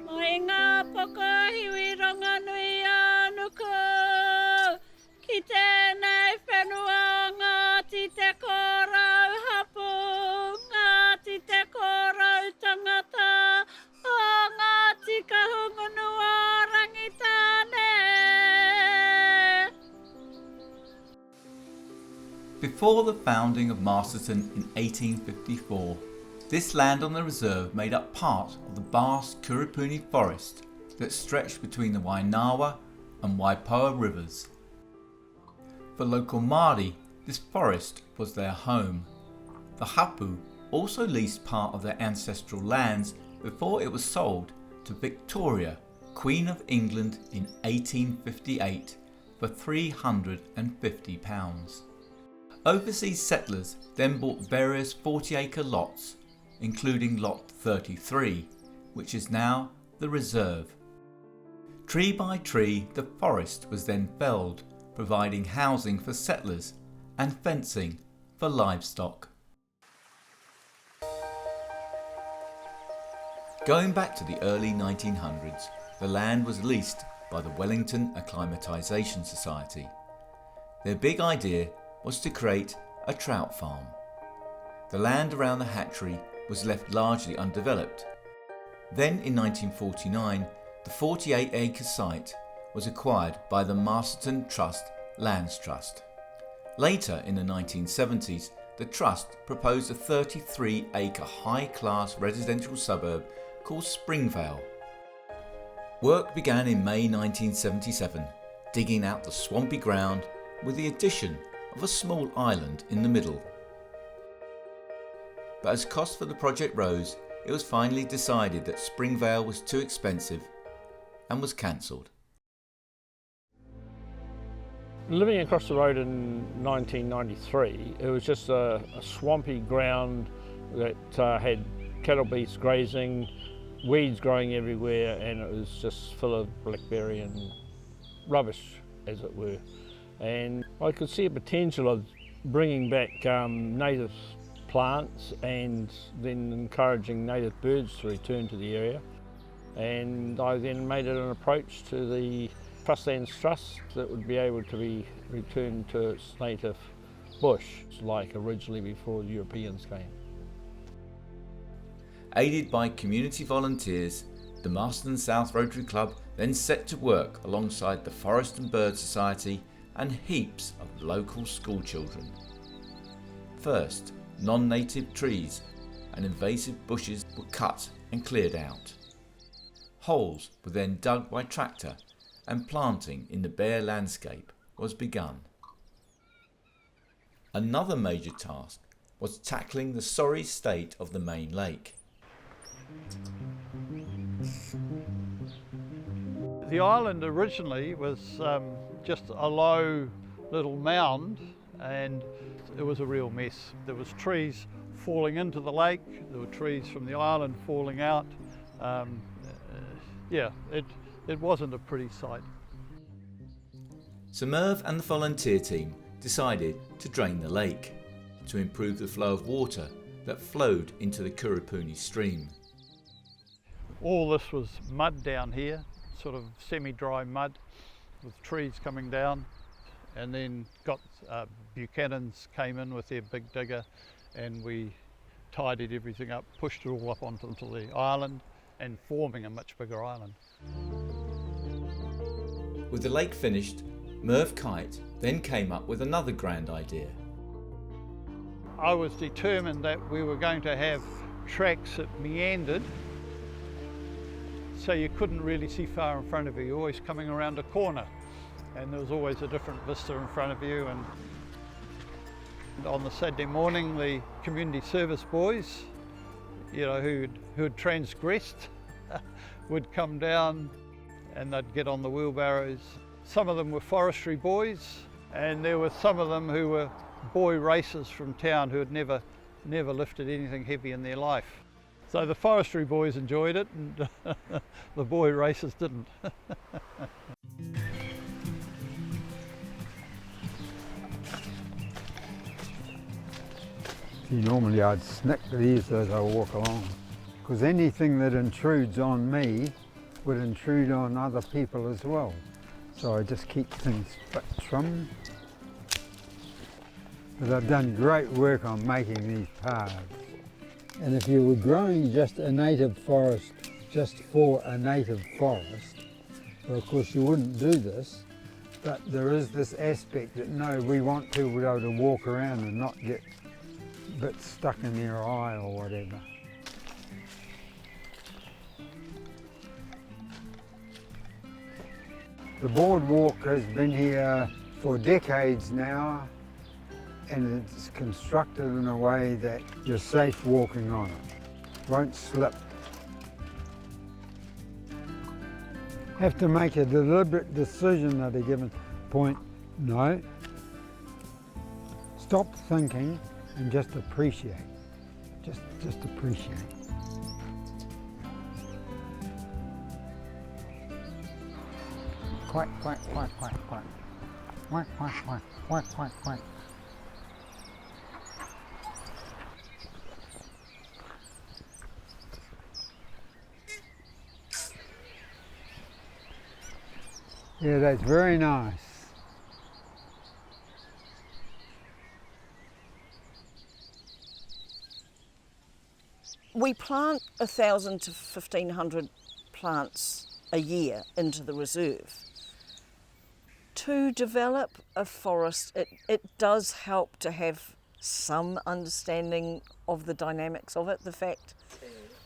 Mai ngā pokahiwi ronganui anu ko, ki tēnei whenua o Ngāti te kōrau hapu, Ngāti te kōrau tangata, o Ngāti kahungunua rangitane. Before the founding of Masterton in 1854, this land on the reserve made up part of the vast Kurupuni forest that stretched between the Wainawa and Waipoua rivers. For local Māori, this forest was their home. The hapu also leased part of their ancestral lands before it was sold to Victoria, Queen of England in 1858 for £350. Overseas settlers then bought various 40-acre lots, including Lot 33, which is now the reserve. Tree by tree, the forest was then felled, providing housing for settlers and fencing for livestock. Going back to the early 1900s, the land was leased by the Wellington Acclimatisation Society. Their big idea was to create a trout farm. The land around the hatchery was left largely undeveloped. Then in 1949, the 48-acre site was acquired by the Masterton Trust Lands Trust. Later in the 1970s, the Trust proposed a 33-acre high-class residential suburb called Springvale. Work began in May 1977, digging out the swampy ground with the addition of a small island in the middle. But as cost for the project rose, it was finally decided that Springvale was too expensive and was cancelled. Living across the road in 1993, it was just a swampy ground that had cattle beasts grazing, weeds growing everywhere, and it was just full of blackberry and rubbish, as it were. And I could see a potential of bringing back native plants and then encouraging native birds to return to the area. And I then made it an approach to the Trust Lands Trust that would be able to be returned to its native bush, like originally before the Europeans came. Aided by community volunteers, the Masterton South Rotary Club then set to work alongside the Forest and Bird Society and heaps of local school children. First, non-native trees and invasive bushes were cut and cleared out. Holes were then dug by tractor and planting in the bare landscape was begun. Another major task was tackling the sorry state of the main lake. The island originally was just a low little mound, and it was a real mess. There was trees falling into the lake, there were trees from the island falling out. It wasn't a pretty sight. So Merv and the volunteer team decided to drain the lake to improve the flow of water that flowed into the Kurupuni stream. All this was mud down here, sort of semi-dry mud with trees coming down, and then Buchanan's came in with their big digger and we tidied everything up, pushed it all up onto the island and forming a much bigger island. With the lake finished, Merv Kite then came up with another grand idea. I was determined that we were going to have tracks that meandered, so you couldn't really see far in front of you. You're always coming around a corner and there was always a different vista in front of you. And on the Saturday morning, the community service boys, who'd transgressed, would come down and they'd get on the wheelbarrows. Some of them were forestry boys, and there were some of them who were boy racers from town who had never lifted anything heavy in their life. So the forestry boys enjoyed it and the boy racers didn't. Normally I'd snick these as I walk along. because anything that intrudes on me would intrude on other people as well. So I just keep things a bit trim. But I've done great work on making these paths. And if you were growing just a native forest, just for a native forest, well, of course you wouldn't do this, but there is this aspect that no, we want people to be able to walk around and not get bits stuck in their eye or whatever. The boardwalk has been here for decades now, and it's constructed in a way that you're safe walking on it, won't slip. Have to make a deliberate decision at a given point. No. Stop thinking and just appreciate. Just appreciate. Quack, quack, quack, quack, quack. Quack, quack, quack, quack, quack, quack. Yeah, that's very nice. We plant 1,000 to 1,500 plants a year into the reserve. To develop a forest, it does help to have some understanding of the dynamics of it, the fact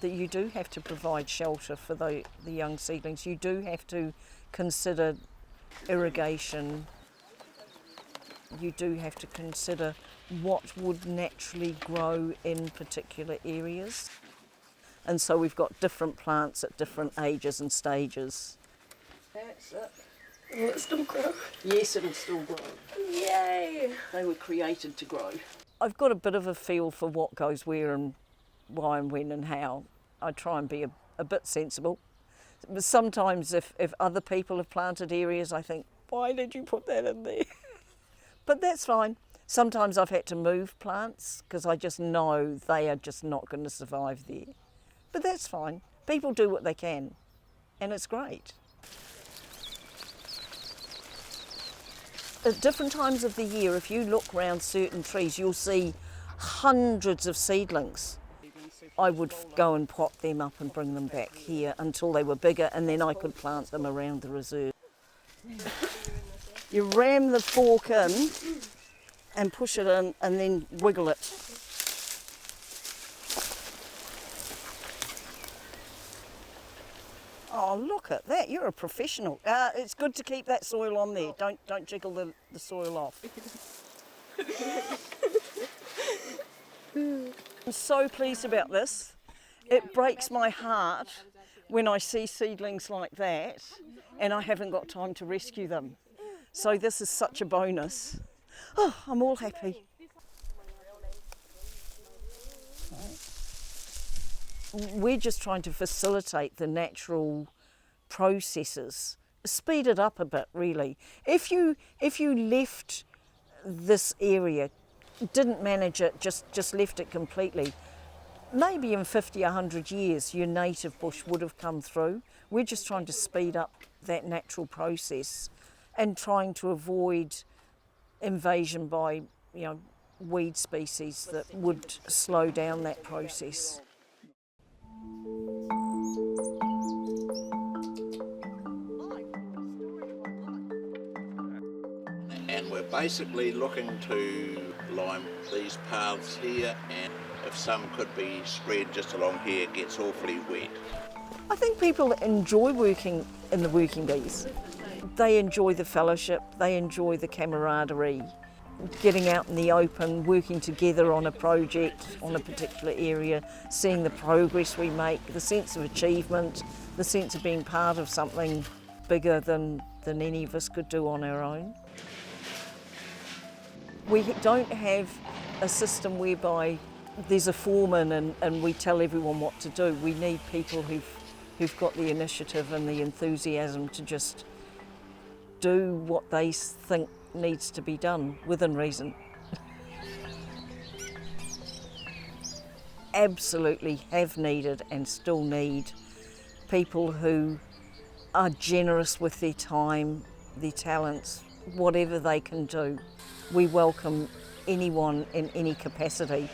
that you do have to provide shelter for the young seedlings, you do have to consider irrigation, you do have to consider what would naturally grow in particular areas. And so we've got different plants at different ages and stages. That's it. Will it still grow? Yes, it'll still grow. Yay! They were created to grow. I've got a bit of a feel for what goes where and why and when and how. I try and be a bit sensible. But sometimes if other people have planted areas, I think, why did you put that in there? But that's fine. Sometimes I've had to move plants because I just know they are just not going to survive there. But that's fine. People do what they can, and it's great. At different times of the year, if you look round certain trees, you'll see hundreds of seedlings. I would go and pot them up and bring them back here until they were bigger, and then I could plant them around the reserve. You ram the fork in and push it in and then wiggle it. Oh, look at that, you're a professional. It's good to keep that soil on there. Don't jiggle the soil off. I'm so pleased about this. It breaks my heart when I see seedlings like that and I haven't got time to rescue them. So this is such a bonus. Oh, I'm all happy. We're just trying to facilitate the natural processes, speed it up a bit really. If you left this area, didn't manage it, just left it completely, maybe in 50, 100 years your native bush would have come through. We're just trying to speed up that natural process and trying to avoid invasion by, weed species that would slow down that process. And we're basically looking to line these paths here, and if some could be spread just along here, it gets awfully wet. I think people enjoy working in the working bees. They enjoy the fellowship, they enjoy the camaraderie, getting out in the open, working together on a project, on a particular area, seeing the progress we make, the sense of achievement, the sense of being part of something bigger than any of us could do on our own. We don't have a system whereby there's a foreman and we tell everyone what to do. We need people who've got the initiative and the enthusiasm to just do what they think needs to be done within reason. absolutely have needed and still need people who are generous with their time, their talents, whatever they can do. We welcome anyone in any capacity.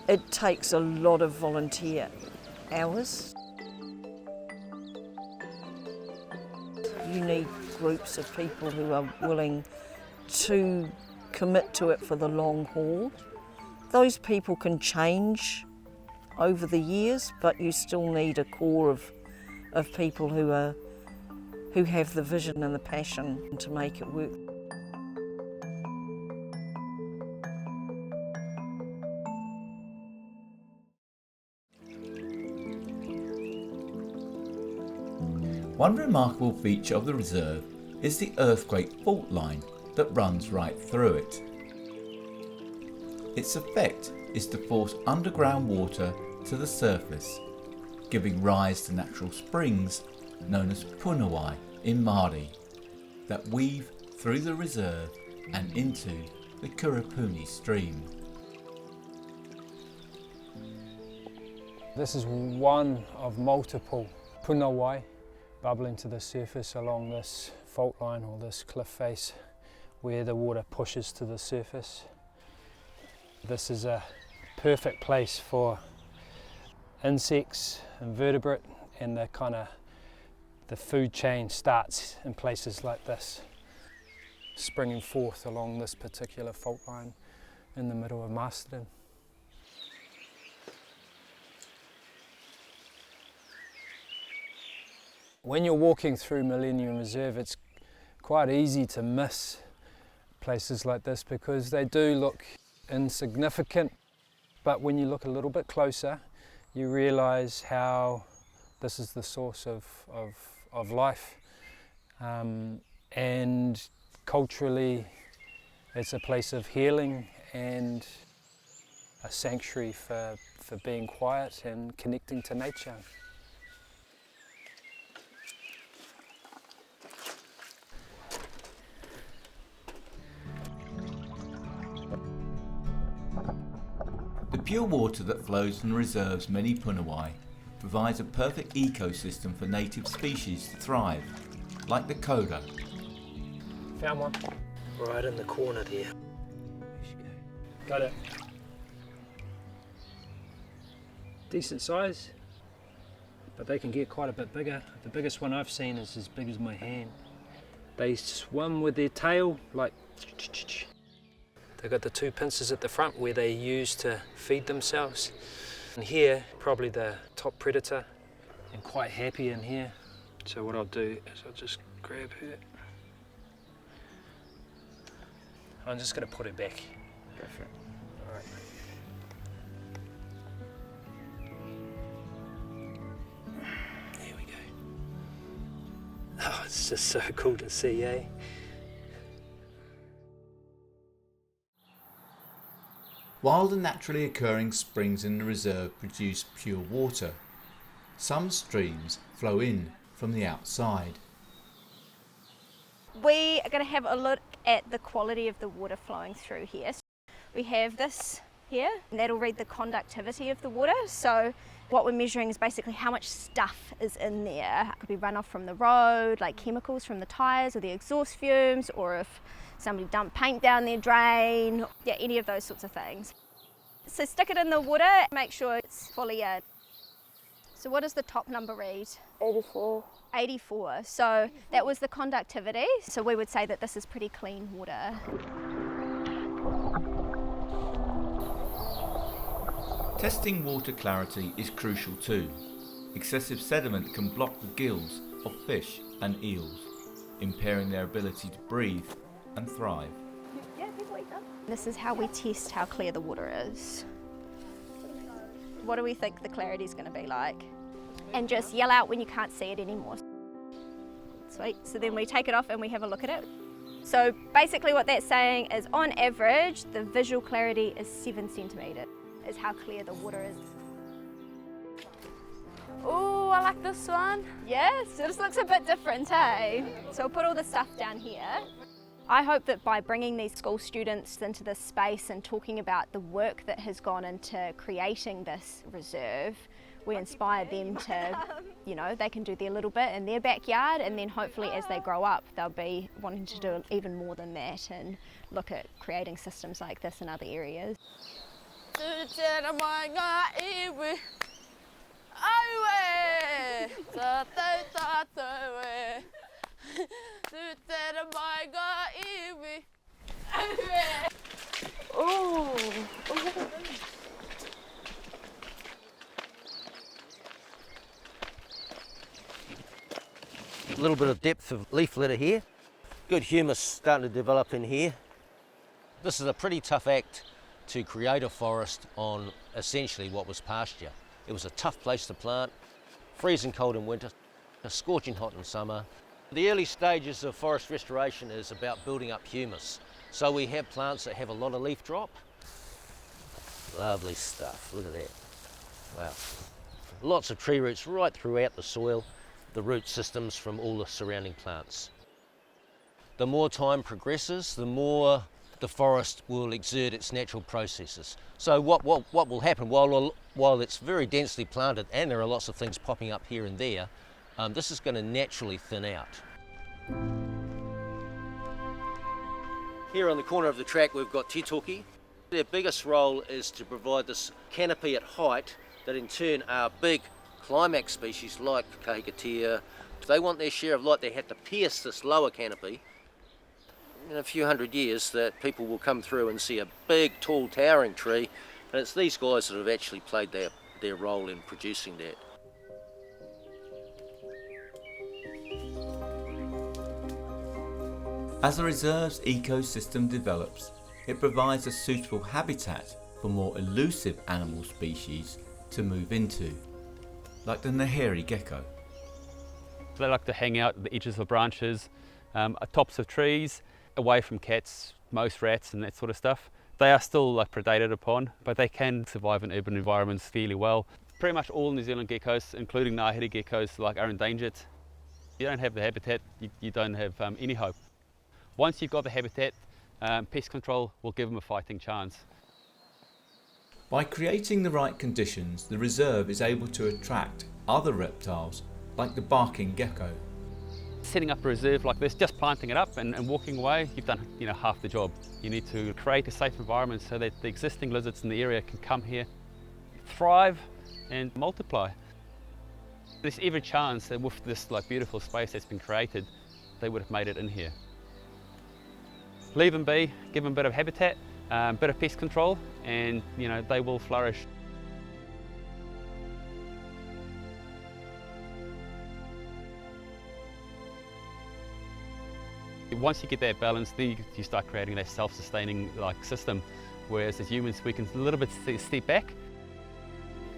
It takes a lot of volunteer hours. You need groups of people who are willing to commit to it for the long haul. Those people can change over the years, but you still need a core of people who have the vision and the passion to make it work. One remarkable feature of the reserve is the earthquake fault line that runs right through it. Its effect is to force underground water to the surface, giving rise to natural springs known as punawai in Māori that weave through the reserve and into the Kurupuni stream. This is one of multiple punawai bubbling to the surface along this fault line or this cliff face where the water pushes to the surface. This is a perfect place for insects, invertebrate, and the food chain starts in places like this, springing forth along this particular fault line in the middle of Masterton. When you're walking through Millennium Reserve, it's quite easy to miss places like this because they do look insignificant, but when you look a little bit closer, you realise how this is the source of life, and culturally it's a place of healing and a sanctuary for being quiet and connecting to nature. The pure water that flows from the reserve's many punawai provides a perfect ecosystem for native species to thrive, like the koda. Found one. Right in the corner there. Got it. Decent size, but they can get quite a bit bigger. The biggest one I've seen is as big as my hand. They swim with their tail like. They've got the two pincers at the front where they use to feed themselves. And here, probably the top predator, and quite happy in here. So what I'll do is I'll just grab her. I'm just going to put her back. Go for it. All right. There we go. Oh, it's just so cool to see, eh? While the naturally occurring springs in the reserve produce pure water, some streams flow in from the outside. We are going to have a look at the quality of the water flowing through here. We have this here, and that'll read the conductivity of the water. So what we're measuring is basically how much stuff is in there. It could be runoff from the road, like chemicals from the tyres or the exhaust fumes, or if somebody dumped paint down their drain, yeah, any of those sorts of things. So stick it in the water, make sure it's fully in. So what does the top number read? 84. 84, so that was the conductivity. So we would say that this is pretty clean water. Testing water clarity is crucial too. Excessive sediment can block the gills of fish and eels, impairing their ability to breathe and thrive. This is how we test how clear the water is. What do we think the clarity is going to be like? And just yell out when you can't see it anymore. Sweet, so then we take it off and we have a look at it. So basically what that's saying is on average, the visual clarity is 7 centimetres, is how clear the water is. Oh, I like this one. Yes, so this looks a bit different, hey? So we'll put all the stuff down here. I hope that by bringing these school students into this space and talking about the work that has gone into creating this reserve, we inspire them to, you know, they can do their little bit in their backyard, and then hopefully as they grow up they'll be wanting to do even more than that and look at creating systems like this in other areas. A little bit of depth of leaf litter here. Good humus starting to develop in here. This is a pretty tough act to create a forest on essentially what was pasture. It was a tough place to plant, freezing cold in winter, scorching hot in summer. The early stages of forest restoration is about building up humus. So we have plants that have a lot of leaf drop. Lovely stuff, look at that. Wow. Lots of tree roots right throughout the soil, the root systems from all the surrounding plants. The more time progresses, the more the forest will exert its natural processes. So what will happen while it's very densely planted and there are lots of things popping up here and there, this is going to naturally thin out. Here on the corner of the track we've got titoki. Their biggest role is to provide this canopy at height that in turn are big climax species like kahikatea. If they want their share of light, they have to pierce this lower canopy. In a few hundred years that people will come through and see a big, tall, towering tree, and it's these guys that have actually played their role in producing that. As the reserve's ecosystem develops, it provides a suitable habitat for more elusive animal species to move into, like the Naheri gecko. They like to hang out at the edges of branches, at tops of trees, away from cats, most rats and that sort of stuff. They are still predated upon, but they can survive in urban environments fairly well. Pretty much all New Zealand geckos, including Naheri geckos, are endangered. If you don't have the habitat, you don't have any hope. Once you've got the habitat, pest control will give them a fighting chance. By creating the right conditions, the reserve is able to attract other reptiles like the barking gecko. Setting up a reserve like this, just planting it up and walking away, you've done half the job. You need to create a safe environment so that the existing lizards in the area can come here, thrive and multiply. There's every chance that with this beautiful space that's been created, they would have made it in here. Leave them be, give them a bit of habitat, bit of pest control, and they will flourish. Once you get that balance, then you start creating that self-sustaining system, whereas as humans we can a little bit step back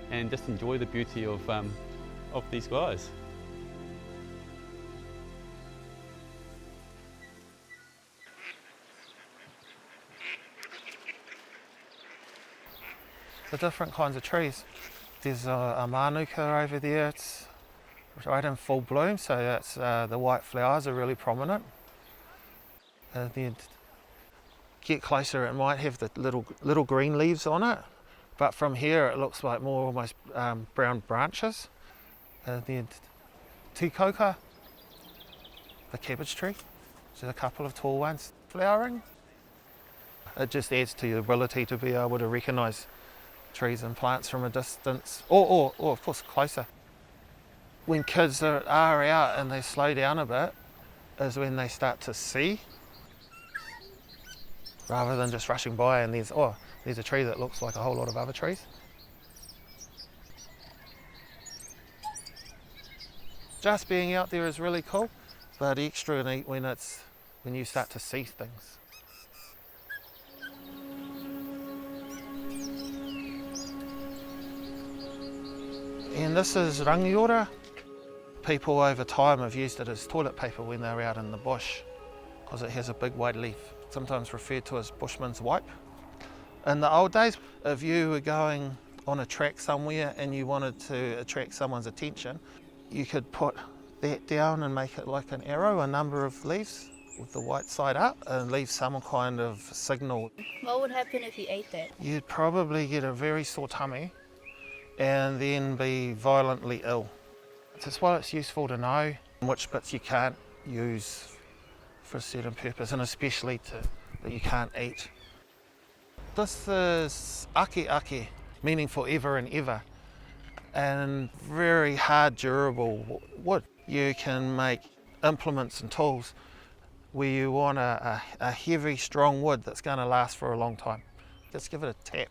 and just enjoy the beauty of these guys. The different kinds of trees. There's a manuka over there, it's right in full bloom, so that's, the white flowers are really prominent. Then get closer, it might have the little green leaves on it, but from here it looks like more almost brown branches. Then tikoka, the cabbage tree, there's a couple of tall ones flowering. It just adds to your ability to be able to recognise trees and plants from a distance, or of course closer. When kids are out and they slow down a bit is when they start to see, rather than just rushing by and there's a tree that looks like a whole lot of other trees. Just being out there is really cool, but extra neat when you start to see things. And this is rangiora. People over time have used it as toilet paper when they're out in the bush because it has a big white leaf, sometimes referred to as bushman's wipe. In the old days, if you were going on a track somewhere and you wanted to attract someone's attention, you could put that down and make it like an arrow, a number of leaves, with the white side up and leave some kind of signal. What would happen if you ate that? You'd probably get a very sore tummy and then be violently ill. That's why it's useful to know which bits you can't use for a certain purpose, and especially that you can't eat. This is ake, meaning forever and ever, and very hard, durable wood. You can make implements and tools where you want a heavy, strong wood that's going to last for a long time. Just give it a tap.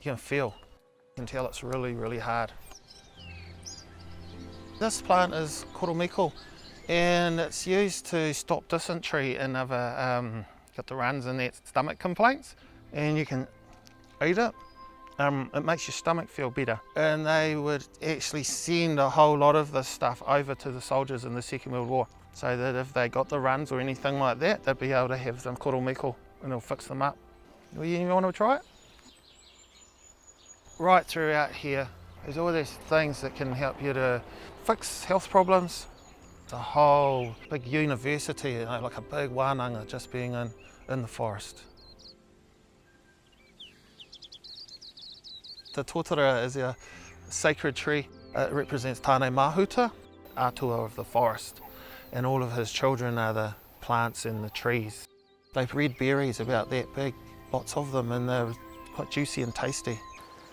You can tell it's really, really hard. This plant is koromiko, and it's used to stop dysentery in other got the runs and that stomach complaints, and you can eat it. It makes your stomach feel better. And they would actually send a whole lot of this stuff over to the soldiers in the Second World War, so that if they got the runs or anything like that, they'd be able to have some koromiko and it'll fix them up. You want to try it? Right throughout here, there's all these things that can help you to fix health problems. The whole big university, you know, like a big wānanga just being in the forest. The tōtara is a sacred tree. It represents Tāne Mahuta, Atua of the forest, and all of his children are the plants and the trees. They bred berries about that big, lots of them, and they're quite juicy and tasty.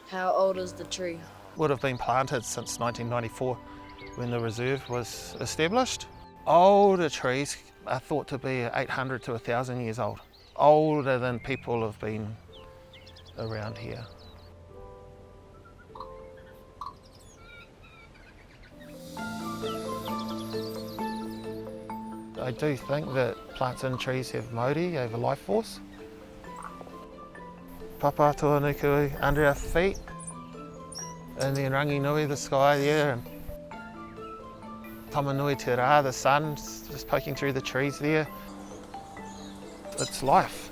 How old is the tree? Would have been planted since 1994 when the reserve was established. Older trees are thought to be 800 to 1,000 years old, older than people have been around here. I do think that plants and trees have mauri, they have a life force. Papa Tuanukui under our feet, and then Ranginui, the sky there, and Tamanui Te Rā, the sun just poking through the trees there. It's life.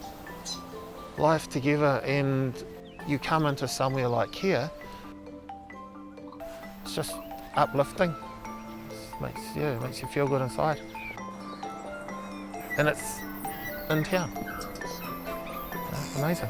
Life together, and you come into somewhere like here, it's just uplifting. It makes you feel good inside. And it's in town. Amazing.